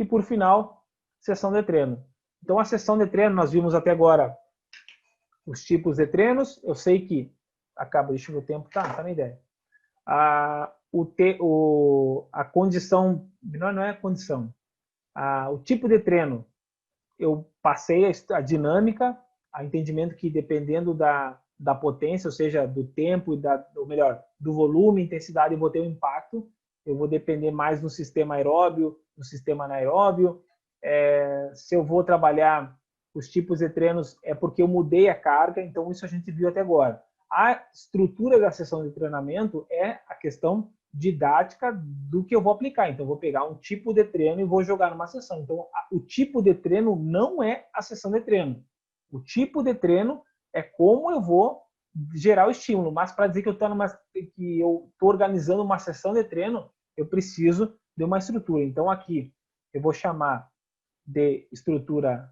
e por final, sessão de treino. Então a sessão de treino, nós vimos até agora os tipos de treinos. Eu sei que acaba, deixa eu ver o tempo, tá na ideia. A condição, não é a condição, o tipo de treino, eu passei a dinâmica, a entendimento que dependendo da potência, ou seja, do tempo, ou melhor, do volume, intensidade, eu vou ter um impacto. Eu vou depender mais do sistema aeróbio, do sistema anaeróbio. Se eu vou trabalhar os tipos de treinos, é porque eu mudei a carga, então isso a gente viu até agora. A estrutura da sessão de treinamento é a questão didática do que eu vou aplicar. Então, eu vou pegar um tipo de treino e vou jogar numa sessão. Então, o tipo de treino não é a sessão de treino. O tipo de treino é como eu vou gerar o estímulo. Mas para dizer que eu estou organizando uma sessão de treino, eu preciso de uma estrutura. Então, aqui, eu vou chamar de estrutura.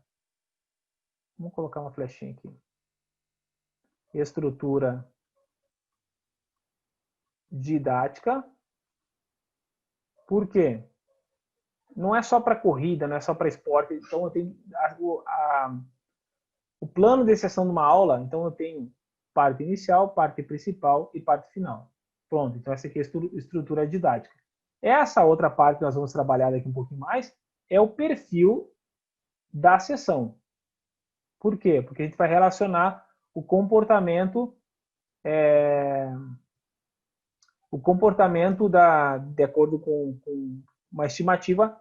Vamos colocar uma flechinha aqui. Estrutura didática. Por quê? Não é só para corrida, não é só para esporte. Então, eu tenho o plano de sessão de uma aula. Então, eu tenho parte inicial, parte principal e parte final. Pronto. Então, essa aqui é a estrutura didática. Essa outra parte que nós vamos trabalhar daqui um pouquinho mais é o perfil da sessão. Por quê? Porque a gente vai relacionar o comportamento de acordo com uma estimativa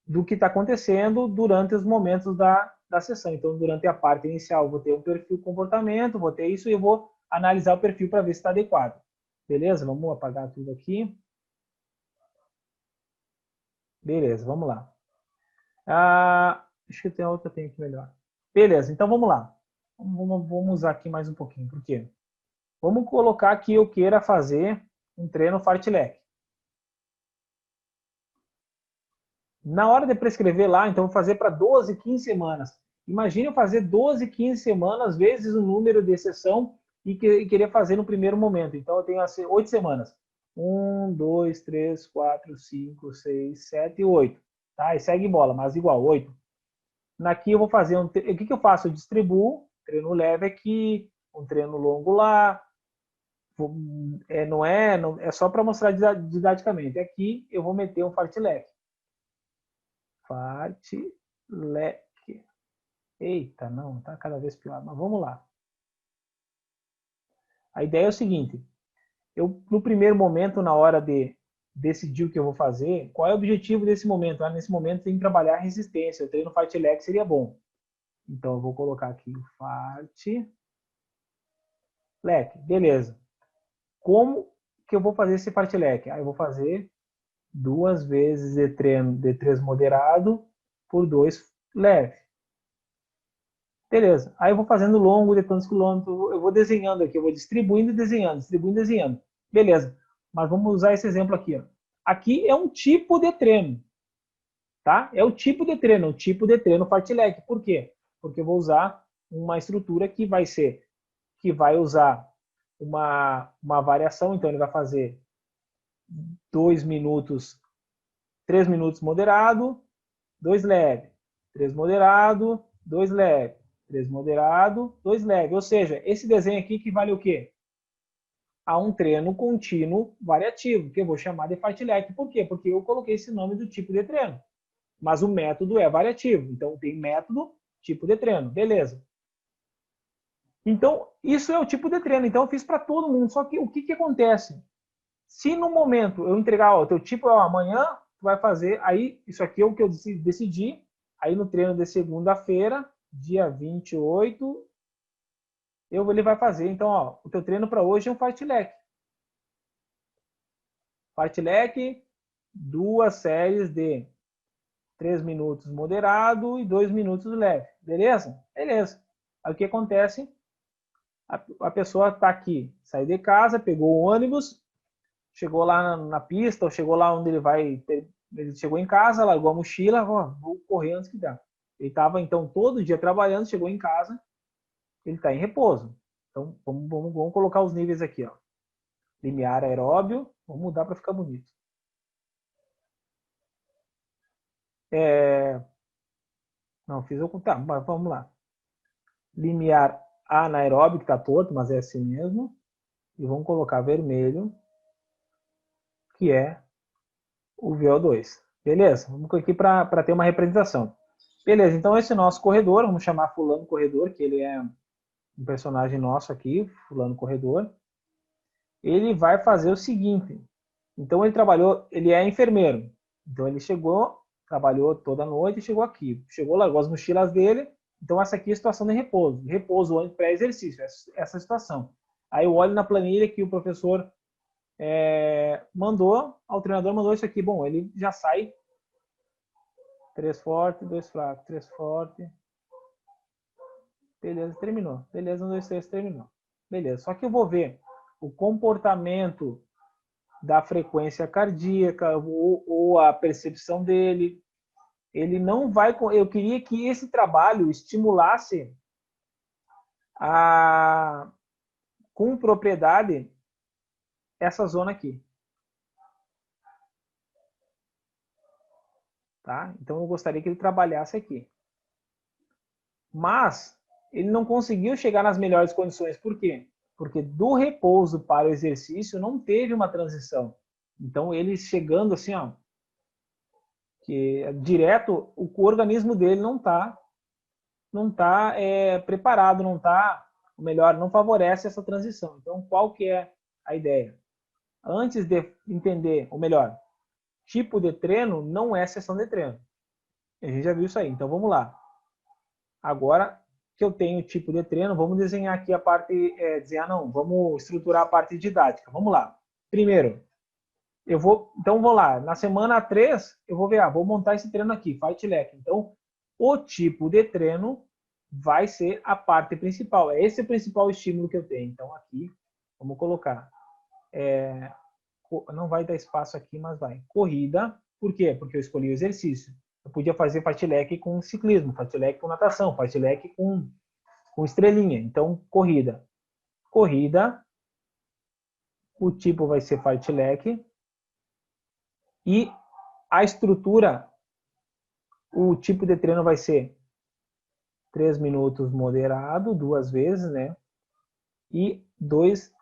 do que está acontecendo durante os momentos da sessão. Então, durante a parte inicial, eu vou ter um perfil comportamento, vou ter isso e eu vou analisar o perfil para ver se está adequado. Beleza? Vamos apagar tudo aqui. Beleza, vamos lá. Acho que tem outra, tem aqui melhor. Beleza, então vamos lá. Vamos usar aqui mais um pouquinho. Por quê? Vamos colocar que eu queira fazer um treino fartlek. Na hora de prescrever lá, então vou fazer para 12, 15 semanas. Imagine eu fazer 12, 15 semanas vezes o número de sessão e querer fazer no primeiro momento. Então eu tenho assim, 8 semanas. 1, 2, 3, 4, 5, 6, 7, 8. Tá? E segue bola, mas igual, 8. Naqui eu vou fazer o que eu faço? Eu distribuo, treino leve aqui, um treino longo lá. É só para mostrar didaticamente. Aqui eu vou meter um fartlek. Fartlek. Eita, não, tá cada vez pior. Mas vamos lá. A ideia é o seguinte. Eu, no primeiro momento, na hora de decidir o que eu vou fazer, qual é o objetivo desse momento? Nesse momento tem que trabalhar a resistência. Eu treino fartlek seria bom. Então, eu vou colocar aqui o fartlek. Beleza. Como que eu vou fazer esse fartlek? Aí eu vou fazer 2 vezes de treino de 3 moderado por 2 leve. Beleza. Aí eu vou fazendo longo de tantos quilômetros, eu vou desenhando aqui, eu vou distribuindo e desenhando, distribuindo e desenhando. Beleza. Mas vamos usar esse exemplo aqui. Ó. Aqui é um tipo de treino. Tá? É o tipo de treino fartlek. Por quê? Porque eu vou usar uma estrutura que vai usar uma variação, então ele vai fazer 2 minutos, 3 minutos moderado, 2 leve, 3 moderado, 2 leve, 3 moderado, 2 leve. Ou seja, esse desenho aqui equivale o quê? A um treino contínuo variativo, que eu vou chamar de fartlek. Por quê? Porque eu coloquei esse nome do tipo de treino. Mas o método é variativo. Então, tem método, tipo de treino. Beleza. Então, isso é o tipo de treino. Então, eu fiz para todo mundo. Só que o que acontece? Se no momento eu entregar, o teu tipo é amanhã, tu vai fazer, aí isso aqui é o que eu decidi, aí no treino de segunda-feira, dia 28, ele vai fazer. Então, ó, o teu treino para hoje é um fartlek. Fartlek, 2 séries de 3 minutos moderado e 2 minutos leve. Beleza? Beleza. Aí o que acontece? A pessoa está aqui, saiu de casa, pegou o ônibus, chegou lá na pista, ou chegou lá onde ele chegou em casa, largou a mochila, vou correr antes que dá. Ele estava, então, todo dia trabalhando, chegou em casa, ele está em repouso. Então, vamos colocar os níveis aqui. Ó. Limiar aeróbio, vamos mudar para ficar bonito. Não, fiz o... Tá, vamos lá. Limiar anaeróbico, está torto, mas é assim mesmo. E vamos colocar vermelho, que é o VO2. Beleza? Vamos aqui para ter uma representação. Beleza, então esse nosso corredor, vamos chamar fulano corredor, que ele é um personagem nosso aqui, fulano corredor. Ele vai fazer o seguinte. Então ele trabalhou, ele é enfermeiro. Então ele chegou, trabalhou toda a noite e chegou aqui. Chegou, largou as mochilas dele. Então essa aqui é a situação de repouso. Repouso antes pré-exercício, essa situação. Aí eu olho na planilha que o professor mandou, o treinador mandou isso aqui. Bom, ele já sai 3 forte, 2 fraco, 3 forte. Beleza, terminou. Beleza, 1, 2, 3, terminou. Beleza, só que eu vou ver o comportamento da frequência cardíaca ou a percepção dele. Ele não vai... Eu queria que esse trabalho estimulasse com propriedade essa zona aqui. Tá? Então eu gostaria que ele trabalhasse aqui. Mas ele não conseguiu chegar nas melhores condições. Por quê? Porque do repouso para o exercício não teve uma transição. Então ele chegando assim, ó, que direto, o organismo dele não tá preparado, não tá, ou melhor, não favorece essa transição. Então qual que é a ideia? Antes de entender, ou melhor, tipo de treino não é sessão de treino. A gente já viu isso aí. Então vamos lá. Agora que eu tenho tipo de treino, vamos desenhar aqui a parte, vamos estruturar a parte didática. Vamos lá. Primeiro, então vou lá, na semana 3, eu vou ver, vou montar esse treino aqui, Fight Leg. Então, o tipo de treino vai ser a parte principal. É esse o principal estímulo que eu tenho. Então aqui, vamos colocar, não vai dar espaço aqui, mas vai. Corrida, por quê? Porque eu escolhi o exercício. Eu podia fazer Fight Leg com ciclismo, Fight Leg com natação, Fight Leg com estrelinha. Então, corrida. Corrida, o tipo vai ser Fight Leg. E a estrutura, o tipo de treino vai ser 3 minutos moderado, 2 vezes, né? E 2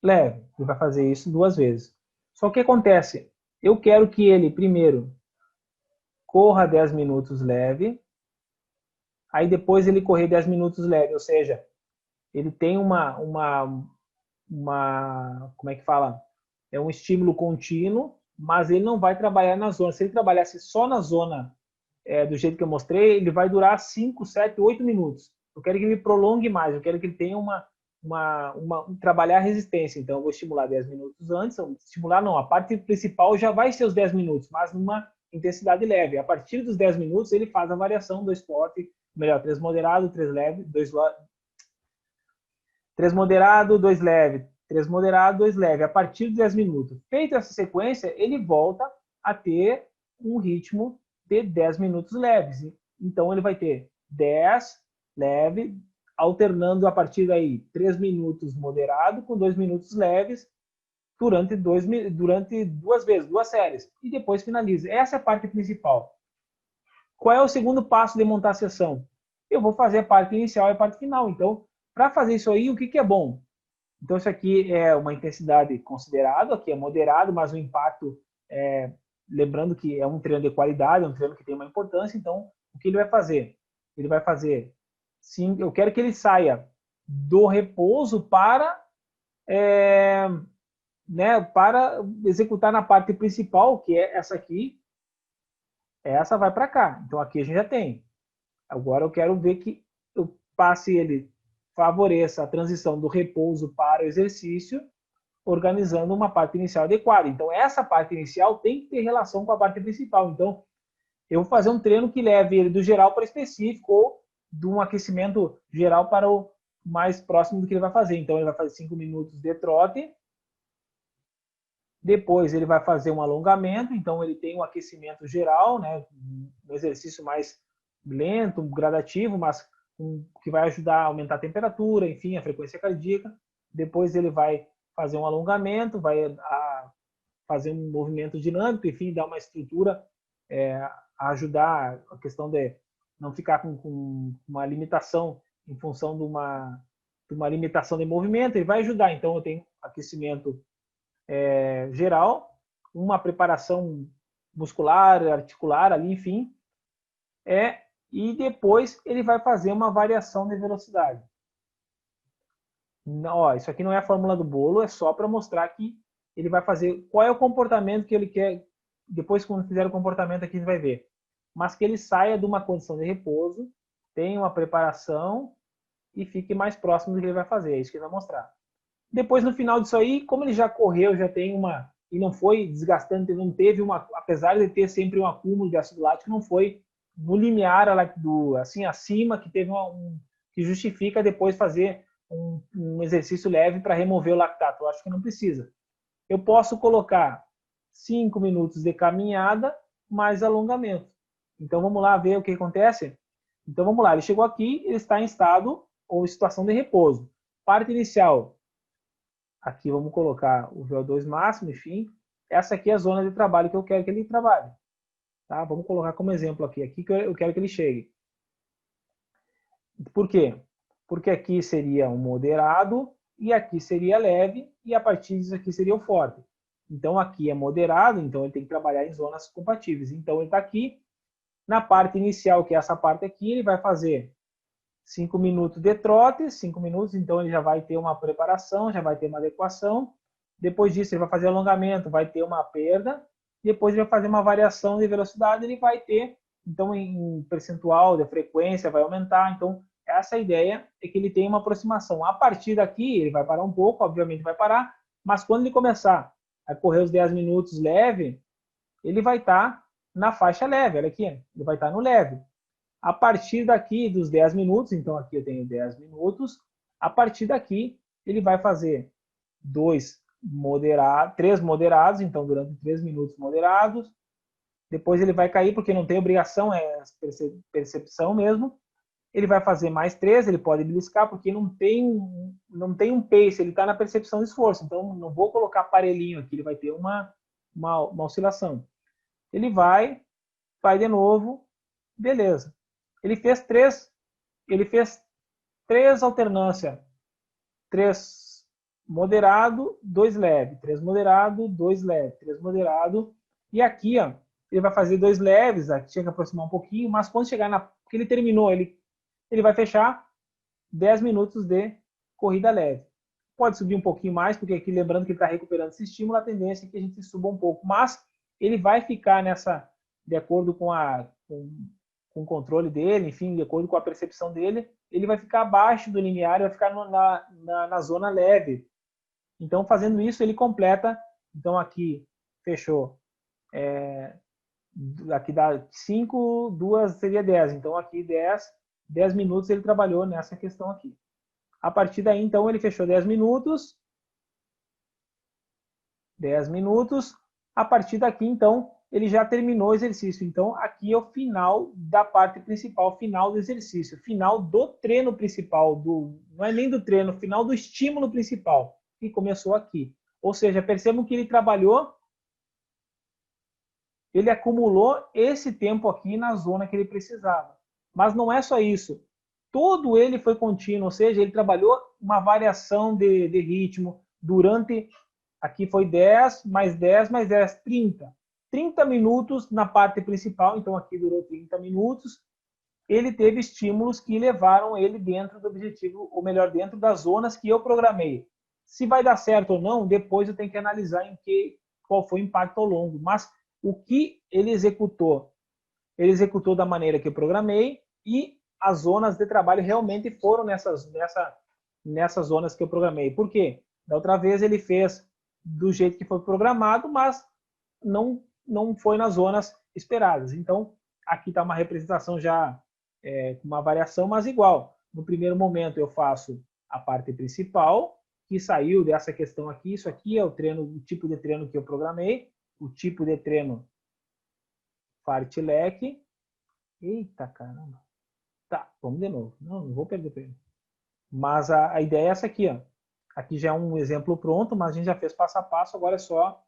leve. Ele vai fazer isso 2 vezes. Só que acontece, eu quero que ele primeiro corra 10 minutos leve, aí depois ele correr 10 minutos leve, ou seja, ele tem como é que fala? É um estímulo contínuo, mas ele não vai trabalhar na zona. Se ele trabalhasse só na zona do jeito que eu mostrei, ele vai durar 5, 7, 8 minutos. Eu quero que ele prolongue mais, eu quero que ele tenha trabalhar a resistência. Então, eu vou estimular 10 minutos antes. Estimular não, a parte principal já vai ser os 10 minutos, mas numa intensidade leve. A partir dos 10 minutos, ele faz a variação do esporte, melhor, 3 moderado, 3 leve, 3 moderado, 2 leve, 3 moderado, 2 leve, a partir de 10 minutos. Feita essa sequência, ele volta a ter um ritmo de 10 minutos leves. Então, ele vai ter 10 leve, alternando a partir daí 3 minutos moderado com 2 minutos leves durante 2 vezes, 2 séries. E depois finaliza. Essa é a parte principal. Qual é o segundo passo de montar a sessão? Eu vou fazer a parte inicial e a parte final. Então, para fazer isso aí, o que é bom? Então, isso aqui é uma intensidade considerada, aqui é moderado, mas o impacto, lembrando que é um treino de qualidade, é um treino que tem uma importância. Então, o que ele vai fazer? Ele vai fazer, sim, eu quero que ele saia do repouso para executar na parte principal, que é essa aqui. Essa vai para cá. Então, aqui a gente já tem. Agora, eu quero ver que eu passe ele, favoreça a transição do repouso para o exercício, organizando uma parte inicial adequada. Então, essa parte inicial tem que ter relação com a parte principal. Então, eu vou fazer um treino que leve ele do geral para o específico ou de um aquecimento geral para o mais próximo do que ele vai fazer. Então, ele vai fazer 5 minutos de trote. Depois, ele vai fazer um alongamento. Então, ele tem um aquecimento geral, né? Um exercício mais lento, gradativo, mas que vai ajudar a aumentar a temperatura, enfim, a frequência cardíaca. Depois ele vai fazer um alongamento, vai fazer um movimento dinâmico, enfim, dar uma estrutura a ajudar a questão de não ficar com uma limitação em função de uma limitação de movimento, ele vai ajudar. Então, eu tenho aquecimento geral, uma preparação muscular, articular ali, enfim, e depois ele vai fazer uma variação de velocidade. Não, ó, isso aqui não é a fórmula do bolo, é só para mostrar que ele vai fazer qual é o comportamento que ele quer. Depois, quando fizer o comportamento aqui, você vai ver. Mas que ele saia de uma condição de repouso, tenha uma preparação e fique mais próximo do que ele vai fazer. É isso que ele vai mostrar. Depois, no final disso aí, como ele já correu, já tem uma... E não foi desgastante, não teve uma... Apesar de ter sempre um acúmulo de ácido lático, não foi no limiar assim, acima, que teve que justifica depois fazer um exercício leve para remover o lactato. Eu acho que não precisa. Eu posso colocar 5 minutos de caminhada mais alongamento. Então vamos lá ver o que acontece. Então vamos lá, ele chegou aqui, ele está em estado ou situação de repouso. Parte inicial, aqui vamos colocar o VO2 máximo, enfim. Essa aqui é a zona de trabalho que eu quero que ele trabalhe. Tá? Vamos colocar como exemplo aqui que eu quero que ele chegue. Por quê? Porque aqui seria um moderado e aqui seria leve e a partir disso aqui seria o forte. Então aqui é moderado, então ele tem que trabalhar em zonas compatíveis. Então ele está aqui, na parte inicial, que é essa parte aqui, ele vai fazer 5 minutos de trote, 5 minutos, então ele já vai ter uma preparação, já vai ter uma adequação. Depois disso ele vai fazer alongamento, vai ter uma perda. Depois ele vai fazer uma variação de velocidade, ele vai ter, então em percentual de frequência vai aumentar. Então essa ideia é que ele tem uma aproximação. A partir daqui, ele vai parar um pouco, obviamente vai parar, mas quando ele começar a correr os 10 minutos leve, ele vai estar na faixa leve, olha aqui, ele vai estar no leve. A partir daqui dos 10 minutos, então aqui eu tenho 10 minutos, a partir daqui ele vai fazer 3 moderados, então durante 3 minutos moderados, depois ele vai cair porque não tem obrigação, é percepção mesmo. Ele vai fazer mais 3, ele pode beliscar, porque não tem um pace, ele está na percepção de esforço. Então, não vou colocar aparelhinho aqui, ele vai ter uma oscilação. Ele vai de novo, beleza. Ele fez 3 alternância. 3 moderado, 2 leve. 3 moderado, 2 leve. 3 moderado. E aqui, ó, ele vai fazer 2 leves, aqui tinha que aproximar um pouquinho, mas quando chegar porque ele terminou, ele vai fechar 10 minutos de corrida leve. Pode subir um pouquinho mais, porque aqui, lembrando que ele está recuperando esse estímulo, a tendência é que a gente suba um pouco. Mas ele vai ficar de acordo com o controle dele, enfim, de acordo com a percepção dele, ele vai ficar abaixo do limiar, vai ficar na zona leve. Então, fazendo isso, ele completa. Então, aqui, fechou. Aqui dá 5, 2 seria 10. Então, aqui 10 minutos ele trabalhou nessa questão aqui. A partir daí, então, ele fechou 10 minutos. 10 minutos. A partir daqui, então, ele já terminou o exercício. Então, aqui é o final da parte principal, final do exercício, final do treino principal, não é nem do treino, final do estímulo principal, que começou aqui. Ou seja, percebam que ele trabalhou, ele acumulou esse tempo aqui na zona que ele precisava. Mas não é só isso. Todo ele foi contínuo, ou seja, ele trabalhou uma variação de ritmo durante, aqui foi 10, mais 10, mais 10, 30. 30 minutos na parte principal, então aqui durou 30 minutos. Ele teve estímulos que levaram ele dentro do objetivo, ou melhor, dentro das zonas que eu programei. Se vai dar certo ou não, depois eu tenho que analisar qual foi o impacto ao longo. Mas o que ele executou da maneira que eu programei e as zonas de trabalho realmente foram nessas zonas que eu programei. Por quê? Da outra vez ele fez do jeito que foi programado, mas não foi nas zonas esperadas. Então, aqui está uma representação já com uma variação, mas igual. No primeiro momento eu faço a parte principal, que saiu dessa questão aqui. Isso aqui é o tipo de treino que eu programei, o tipo de treino fartlek. Eita, caramba. Tá, vamos de novo. Não vou perder treino. Mas a ideia é essa aqui, ó. Aqui já é um exemplo pronto, mas a gente já fez passo a passo, agora é só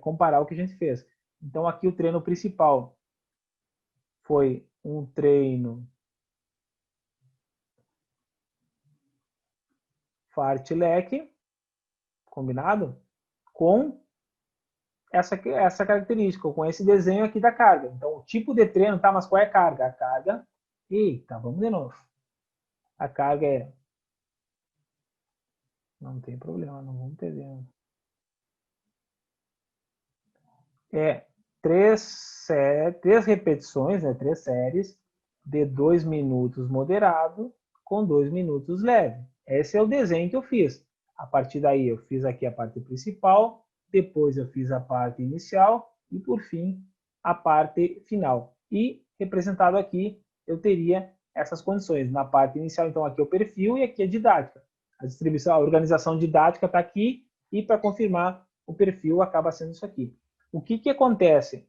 comparar o que a gente fez. Então, aqui o treino principal foi um treino fartlek, combinado? Com essa característica, com esse desenho aqui da carga. Então, o tipo de treino, tá? Mas qual é a carga? A carga, eita, vamos de novo. A carga é, não tem problema, não vamos perder. É três repetições, né? 3 séries de 2 minutos moderado com 2 minutos leve. Esse é o desenho que eu fiz. A partir daí eu fiz aqui a parte principal, depois eu fiz a parte inicial e por fim a parte final. E representado aqui eu teria essas condições. Na parte inicial, então, aqui é o perfil e aqui é a didática. A distribuição, a organização didática está aqui e para confirmar o perfil acaba sendo isso aqui. O que acontece?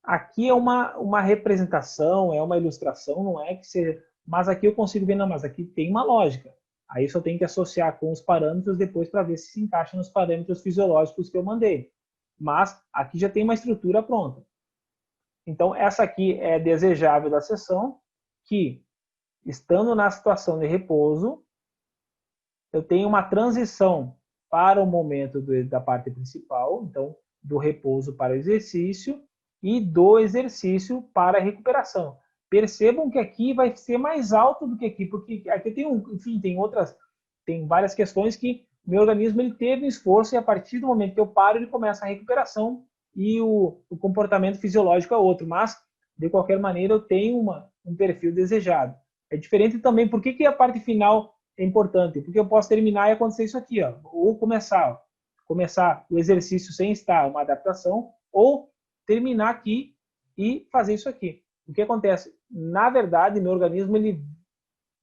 Aqui é uma representação, é uma ilustração, não é que seja... Mas aqui eu consigo ver, não, mas aqui tem uma lógica. Aí só tem que associar com os parâmetros depois para ver se encaixa nos parâmetros fisiológicos que eu mandei. Mas aqui já tem uma estrutura pronta. Então, essa aqui é desejável da sessão, que, estando na situação de repouso, eu tenho uma transição para o momento da parte principal, então, do repouso para o exercício, e do exercício para a recuperação. Percebam que aqui vai ser mais alto do que aqui, porque aqui tem, enfim, tem várias questões que o meu organismo ele teve um esforço e a partir do momento que eu paro, ele começa a recuperação e o comportamento fisiológico é outro, mas de qualquer maneira eu tenho um perfil desejado. É diferente também, por que a parte final é importante? Porque eu posso terminar e acontecer isso aqui, ó, ou começar o exercício sem estar, uma adaptação, ou terminar aqui e fazer isso aqui. O que acontece? Na verdade, meu organismo ele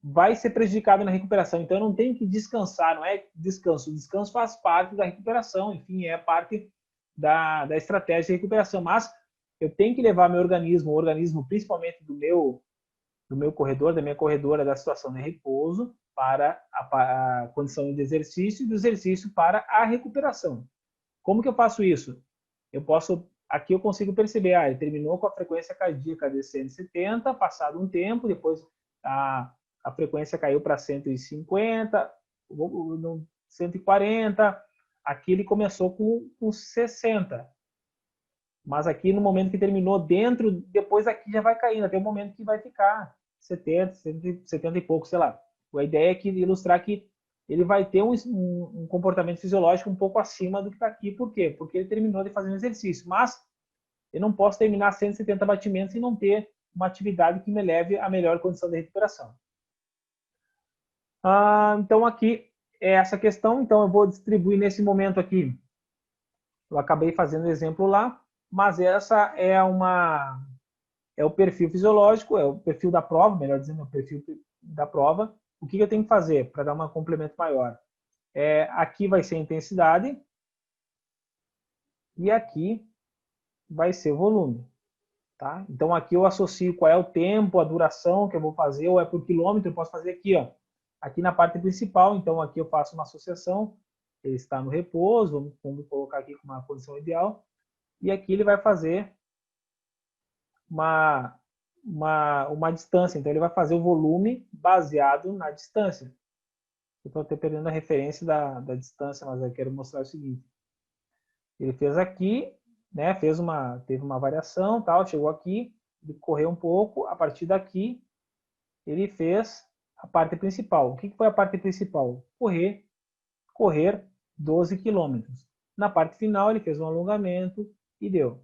vai ser prejudicado na recuperação, então eu não tenho que descansar, não é descanso. O descanso faz parte da recuperação, enfim, é parte da estratégia de recuperação, mas eu tenho que levar meu organismo, o organismo principalmente do meu corredor, da minha corredora, da situação de repouso para a condição de exercício e do exercício para a recuperação. Como que eu faço isso? Aqui eu consigo perceber, ele terminou com a frequência cardíaca de 170, passado um tempo, depois a frequência caiu para 150, 140, aqui ele começou com 60. Mas aqui no momento que terminou dentro, depois aqui já vai caindo, até o momento que vai ficar 70, 70 e pouco, sei lá. A ideia é que ilustrar que ele vai ter um comportamento fisiológico um pouco acima do que está aqui. Por quê? Porque ele terminou de fazer um exercício. Mas eu não posso terminar 170 batimentos e não ter uma atividade que me leve à melhor condição de recuperação. Então aqui é essa questão. Então eu vou distribuir nesse momento aqui. Eu acabei fazendo exemplo lá, mas essa é o perfil fisiológico, é o perfil da prova, melhor dizendo, é o perfil da prova. O que eu tenho que fazer para dar um complemento maior? Aqui vai ser a intensidade e aqui vai ser o volume. Tá? Então aqui eu associo qual é o tempo, a duração que eu vou fazer, ou é por quilômetro, eu posso fazer aqui, ó, aqui na parte principal. Então aqui eu faço uma associação, ele está no repouso, vamos colocar aqui com uma posição ideal, e aqui ele vai fazer uma distância, então ele vai fazer o volume baseado na distância. Eu estou até perdendo a referência da distância, mas eu quero mostrar o seguinte. Ele fez aqui, né, teve uma variação, tal, chegou aqui, ele correu um pouco, a partir daqui ele fez a parte principal. O que foi a parte principal? Correr 12 quilômetros. Na parte final ele fez um alongamento e deu.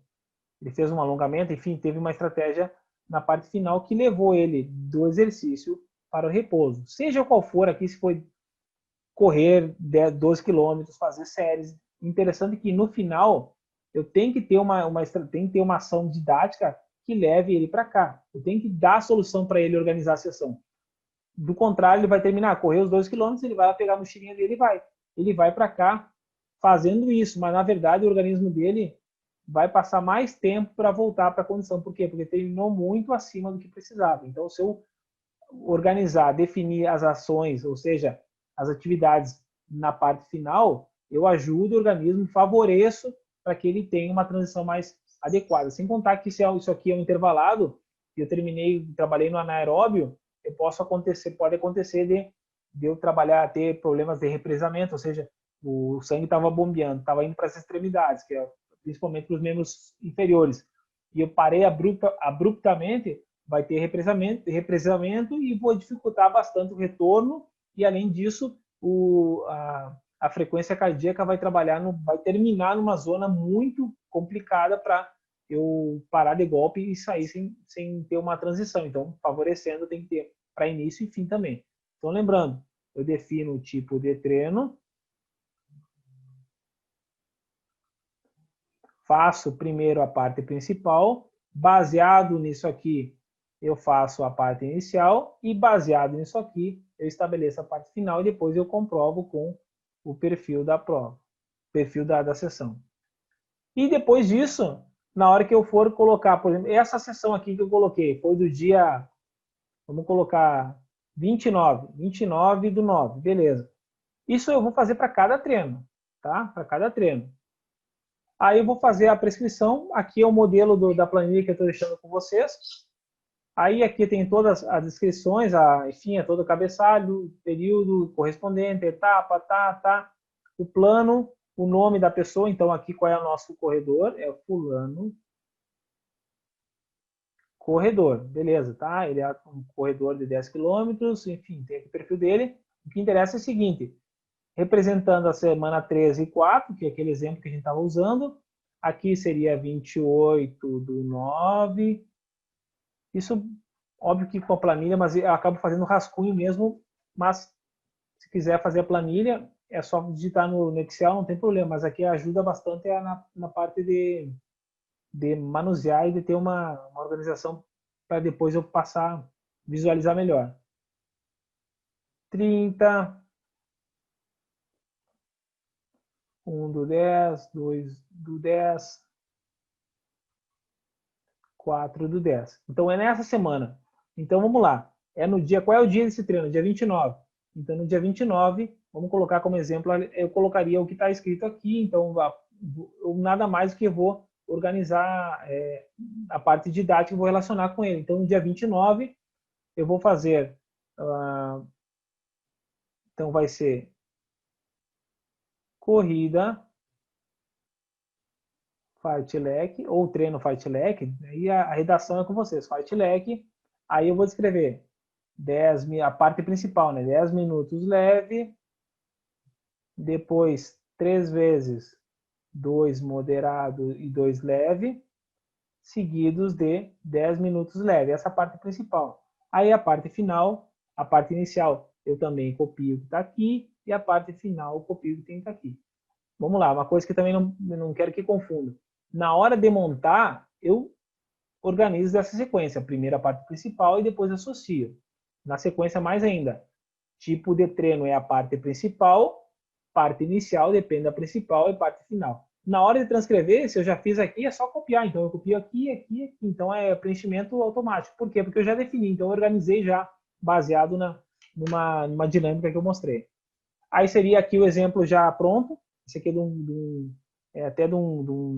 Ele fez um alongamento, enfim, teve uma estratégia na parte final que levou ele do exercício para o repouso. Seja qual for aqui, se foi correr 12 quilômetros, fazer séries. Interessante que no final eu tenho que ter uma ação didática que leve ele para cá. Eu tenho que dar a solução para ele organizar a sessão. Do contrário, ele vai terminar, correr os 2 quilômetros, ele vai pegar a mochilinha dele e vai. Ele vai para cá fazendo isso, mas na verdade o organismo dele vai passar mais tempo para voltar para a condição. Por quê? Porque terminou muito acima do que precisava. Então, se eu organizar, definir as ações, ou seja, as atividades na parte final, eu ajudo o organismo, favoreço para que ele tenha uma transição mais adequada. Sem contar que isso aqui é um intervalado, e eu trabalhei no anaeróbio, pode acontecer de eu ter problemas de represamento, ou seja, o sangue estava bombeando, estava indo para as extremidades, que é principalmente para os membros inferiores, e eu parei abruptamente, vai ter represamento e vou dificultar bastante o retorno, e além disso, a frequência cardíaca vai terminar numa zona muito complicada para eu parar de golpe e sair sem ter uma transição. Então, favorecendo, tem que ter para início e fim também. Então, lembrando, eu defino o tipo de treino, faço primeiro a parte principal, baseado nisso aqui, eu faço a parte inicial e baseado nisso aqui, eu estabeleço a parte final e depois eu comprovo com o perfil da prova, perfil da sessão. E depois disso, na hora que eu for colocar, por exemplo, essa sessão aqui que eu coloquei foi do dia, vamos colocar 29 do 9, beleza. Isso eu vou fazer para cada treino, tá? Para cada treino. Aí eu vou fazer a prescrição, aqui é o modelo da planilha que eu estou deixando com vocês. Aí aqui tem todas as descrições, enfim, é todo o cabeçalho, período correspondente, etapa, o plano, o nome da pessoa. Então aqui qual é o nosso corredor? É o fulano corredor, beleza, tá? Ele é um corredor de 10 quilômetros, enfim, tem aqui o perfil dele. O que interessa é o seguinte, representando a semana 13 e 4, que é aquele exemplo que a gente estava usando, aqui seria 28 do 9. Isso, óbvio que com a planilha, mas eu acabo fazendo rascunho mesmo, mas se quiser fazer a planilha, é só digitar no Excel, não tem problema, mas aqui ajuda bastante na parte de manusear e de ter uma organização para depois eu passar, visualizar melhor. 30, 1 do 10, 2 do 10, 4 do 10. Então é nessa semana. Então vamos lá. Qual é o dia desse treino? Dia 29. Então no dia 29, vamos colocar como exemplo, eu colocaria o que está escrito aqui. Então eu nada mais do que vou organizar a parte didática e vou relacionar com ele. Então no dia 29 eu vou fazer, então vai ser corrida fartlek ou treino fartlek, aí a redação é com vocês, fartlek, aí eu vou escrever a parte principal, né? 10 minutos leve, depois 3 vezes 2 moderado e 2 leve, seguidos de 10 minutos leve, essa parte principal. Aí a parte final, a parte inicial, eu também copio o que está aqui, e a parte final eu copio o que tem que estar aqui. Vamos lá, uma coisa que também não quero que confunda. Na hora de montar, eu organizo essa sequência. Primeiro a parte principal e depois associo. Na sequência, mais ainda. Tipo de treino é a parte principal, parte inicial depende da principal e parte final. Na hora de transcrever, se eu já fiz aqui, é só copiar. Então, eu copio aqui, aqui, aqui. Então, é preenchimento automático. Por quê? Porque eu já defini. Então, eu organizei já baseado numa dinâmica que eu mostrei. Aí seria aqui o exemplo já pronto. Esse aqui é até do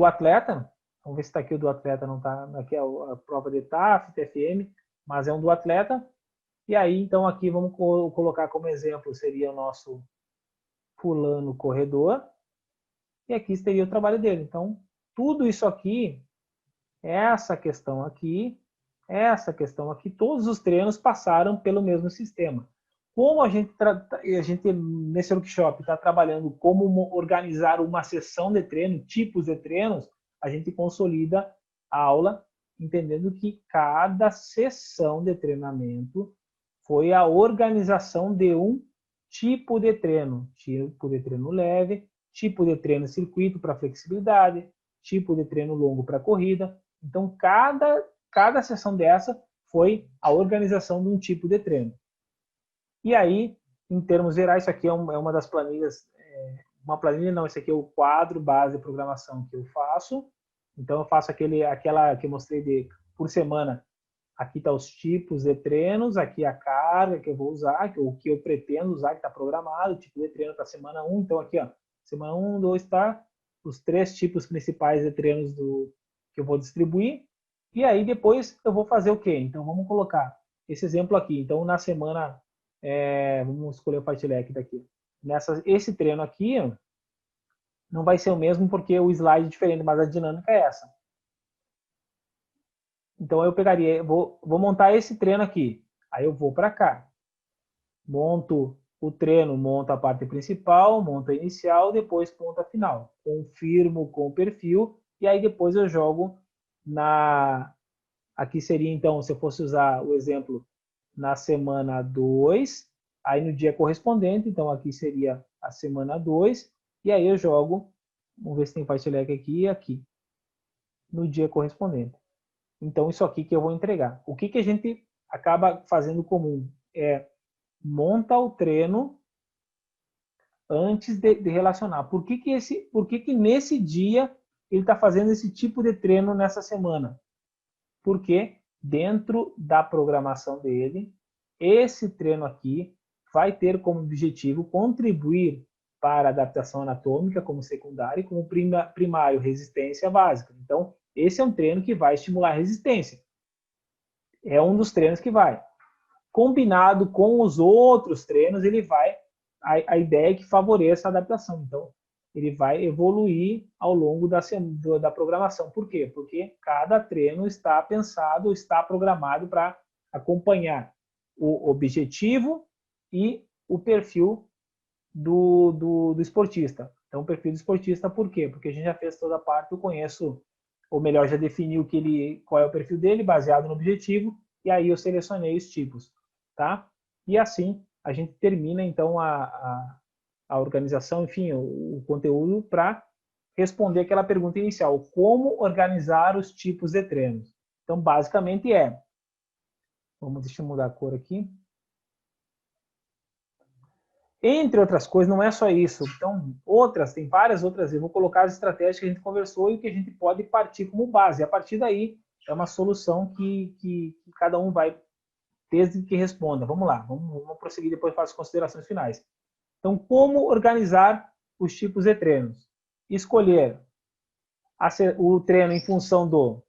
atleta. Vamos ver se está aqui o do atleta, não está. Aqui é a prova de TAF, TFM, mas é um do atleta. E aí, então, aqui vamos colocar como exemplo, seria o nosso fulano corredor. E aqui seria o trabalho dele. Então, tudo isso aqui, essa questão aqui, todos os treinos passaram pelo mesmo sistema. Como a gente nesse workshop está trabalhando como organizar uma sessão de treino, tipos de treinos, a gente consolida a aula, entendendo que cada sessão de treinamento foi a organização de um tipo de treino leve, tipo de treino circuito para flexibilidade, tipo de treino longo para corrida. Então, cada sessão dessa foi a organização de um tipo de treino. E aí, em termos gerais, isso aqui é uma das planilhas, uma planilha não, esse aqui é o quadro base de programação que eu faço. Então, eu faço aquela que eu mostrei por semana. Aqui está os tipos de treinos, aqui a carga que eu vou usar, o que eu pretendo usar, que está programado, o tipo de treino para semana 1. Então, aqui, ó, semana 1, 2, tá os 3 tipos principais de treinos que eu vou distribuir. E aí depois eu vou fazer o quê? Então vamos colocar esse exemplo aqui. Então na semana, vamos escolher o fartlek daqui. Esse treino aqui não vai ser o mesmo porque o slide é diferente, mas a dinâmica é essa. Então eu pegaria, vou montar esse treino aqui. Aí eu vou para cá. Monto o treino, monto a parte principal, monto a inicial, depois ponto a final. Confirmo com o perfil e aí depois eu jogo na... Aqui seria então, se eu fosse usar o exemplo na semana 2, aí no dia correspondente, então aqui seria a semana 2, e aí eu jogo, vamos ver se tem fartlek aqui e aqui, no dia correspondente. Então isso aqui que eu vou entregar. O que a gente acaba fazendo comum é monta o treino antes de relacionar. Por que nesse dia ele está fazendo esse tipo de treino nessa semana? Porque dentro da programação dele, esse treino aqui vai ter como objetivo contribuir para a adaptação anatômica como secundário e como primário resistência básica. Então, esse é um treino que vai estimular a resistência. É um dos treinos que vai. Combinado com os outros treinos, ele vai... A ideia é que favoreça a adaptação. Então, ele vai evoluir ao longo da programação. Por quê? Porque cada treino está pensado, está programado para acompanhar o objetivo e o perfil do esportista. Então, o perfil do esportista, por quê? Porque a gente já fez toda a parte, eu conheço, ou melhor, já defini qual é o perfil dele, baseado no objetivo, e aí eu selecionei os tipos, tá? E assim, a gente termina, então, a organização, enfim, o conteúdo para responder aquela pergunta inicial, como organizar os tipos de treinos? Então, basicamente deixa eu mudar a cor aqui. Entre outras coisas, não é só isso. Então, tem várias outras. Eu vou colocar as estratégias que a gente conversou e que a gente pode partir como base. A partir daí, é uma solução que cada um vai, desde que responda. Vamos lá, vamos prosseguir, depois faço as considerações finais. Então, como organizar os tipos de treinos? Escolher o treino em função do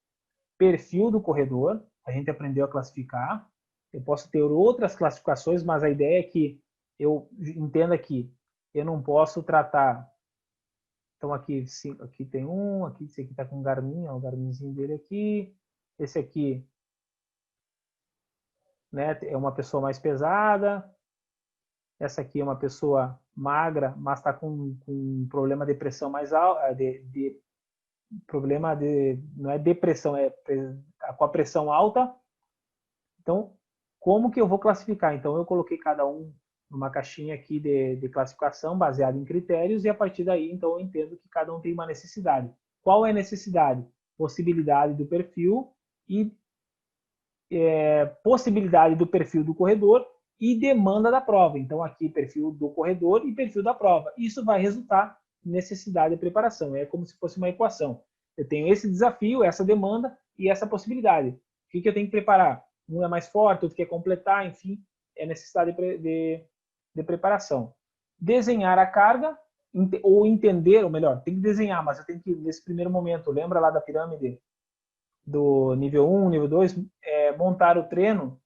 perfil do corredor. A gente aprendeu a classificar. Eu posso ter outras classificações, mas a ideia é que eu entenda que eu não posso tratar... Então aqui tem um, esse aqui está com o Garmin, ó, o Garminzinho dele aqui. Esse aqui, né, é uma pessoa mais pesada. Essa aqui é uma pessoa magra, mas está com problema de pressão mais alta, não é depressão, é com a pressão alta. Então, como que eu vou classificar? Então, eu coloquei cada um numa caixinha aqui de classificação baseada em critérios e a partir daí, então, eu entendo que cada um tem uma necessidade. Qual é a necessidade? Possibilidade do perfil e possibilidade do perfil do corredor e demanda da prova. Então, aqui, perfil do corredor e perfil da prova. Isso vai resultar em necessidade de preparação. É como se fosse uma equação. Eu tenho esse desafio, essa demanda e essa possibilidade. O que eu tenho que preparar? Um é mais forte, outro quer completar, enfim, é necessidade de preparação. Desenhar a carga, ou entender, ou melhor, tem que desenhar, mas eu tenho que, nesse primeiro momento, lembra lá da pirâmide do nível 1, nível 2, montar o treino,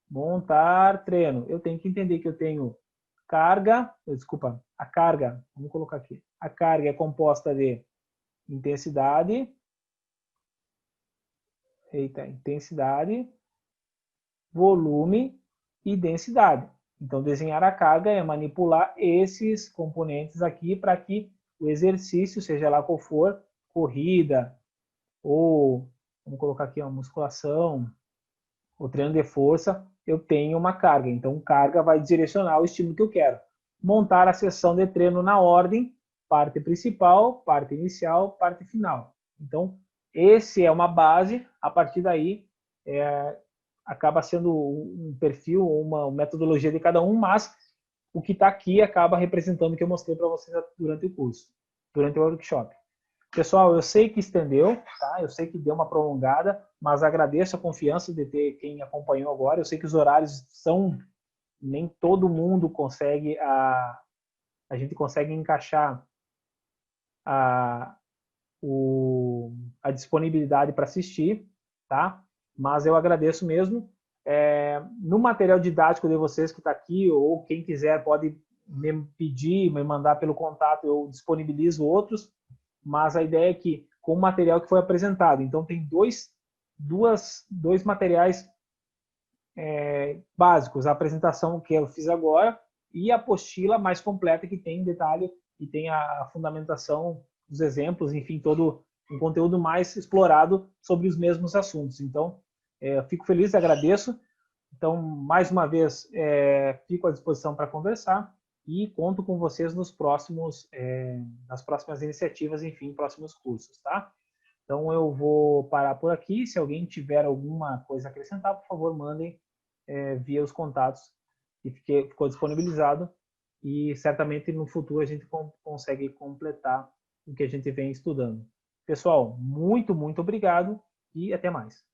montar treino. Eu tenho que entender que eu tenho a carga, vamos colocar aqui, a carga é composta de intensidade, volume e densidade. Então, desenhar a carga é manipular esses componentes aqui para que o exercício, seja lá qual for, corrida, ou, vamos colocar aqui, uma musculação, o treino de força, eu tenho uma carga. Então, carga vai direcionar o estímulo que eu quero. Montar a sessão de treino na ordem, parte principal, parte inicial, parte final. Então, esse é uma base. A partir daí, acaba sendo um perfil, uma metodologia de cada um, mas o que está aqui acaba representando o que eu mostrei para vocês durante o curso, durante o workshop. Pessoal, eu sei que estendeu, tá? Eu sei que deu uma prolongada, mas agradeço a confiança de ter quem acompanhou agora. Eu sei que os horários nem todo mundo consegue, a gente consegue encaixar a disponibilidade para assistir, tá? Mas eu agradeço mesmo. No material didático de vocês que está aqui, ou quem quiser pode me pedir, me mandar pelo contato, eu disponibilizo outros, mas a ideia é que, com o material que foi apresentado, então tem dois materiais básicos, a apresentação que eu fiz agora e a apostila mais completa que tem detalhe e tem a fundamentação dos exemplos, enfim, todo um conteúdo mais explorado sobre os mesmos assuntos. Então, fico feliz, agradeço. Então, mais uma vez, fico à disposição para conversar e conto com vocês nas próximas iniciativas, enfim, próximos cursos, tá? Então, eu vou parar por aqui. Se alguém tiver alguma coisa a acrescentar, por favor, mandem via os contatos que ficou disponibilizado e certamente no futuro a gente consegue completar o que a gente vem estudando. Pessoal, muito, muito obrigado e até mais.